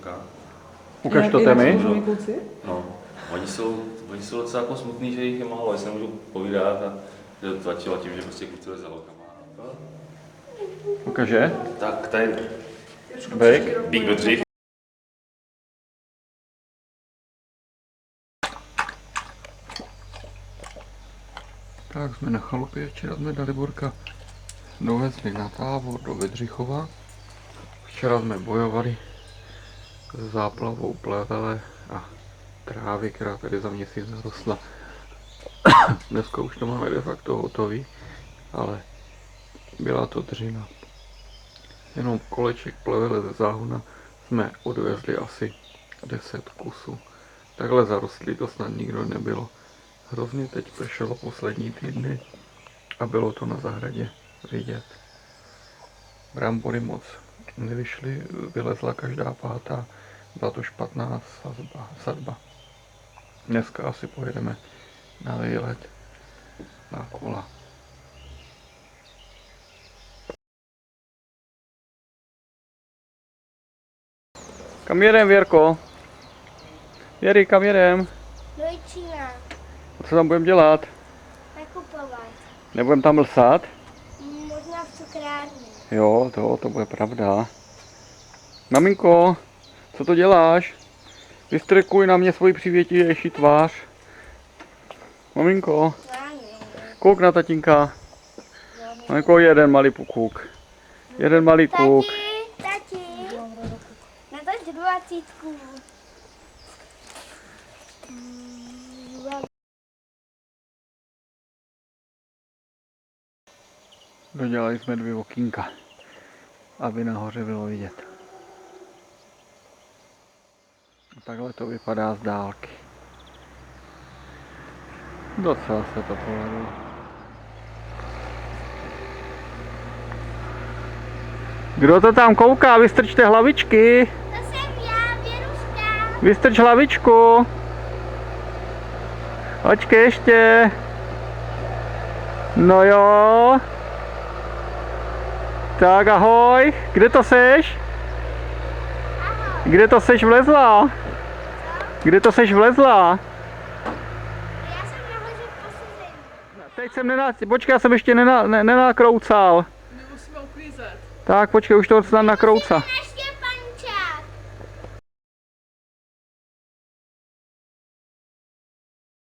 holka. Ukaž to Temi. No, oni jsou docela jako smutný, že jich je málo, já se nemůžu povídat a že to tlačila tím, že prostě kluci za holkama. Ukaže. Tak tady Bík. Bedřich. Tak jsme na chalupě, včera jsme Daliborka dovezli na tábor do Bedřichova. Včera jsme bojovali s záplavou plevele a trávy, která tady za měsíc narostla. Dneska už to máme de facto hotový, ale byla to dřina. Jenom koleček plevele ze záhona jsme odvezli asi 10 kusů. Takhle zarostlý to snad nikdo nebylo. Hrozně teď pršelo poslední týdny a bylo to na zahradě vidět. Brambory moc nevyšly, vylezla každá pátá, byla to špatná sadba. Dneska asi pojedeme na výlet na kola. Kam jedem, Věrko? Věry, kam jedem? Do Jičína. Co tam budeme dělat? Nakupovat. Nebudeme tam lsát? Možná v cukrárně. Jo, to bude pravda. Maminko, co to děláš? Vystrkuj na mě svoji přivětivější tvář. Maminko, kouk na tatínka. Maminko, jeden malý pukůk. Jeden malý kuk. Tati. Natoč 20. Dodělali jsme 2 okýnka, aby nahoře bylo vidět. A takhle to vypadá z dálky. Docela se to povedlo. Kdo to tam kouká? Vystrčte hlavičky. To jsem já, Věruška. Vystrč hlavičku. Počkej ještě. No jo. Tak ahoj. Kde to seš? Ahoj. Kde to seš vlezla? Kde to seš vlezla? Já jsem nahoře v posezení. Teď jsem počkej, já jsem ještě nenakroucal. My musíme uklízet. Tak počkej, už to snad nakrouca. Naše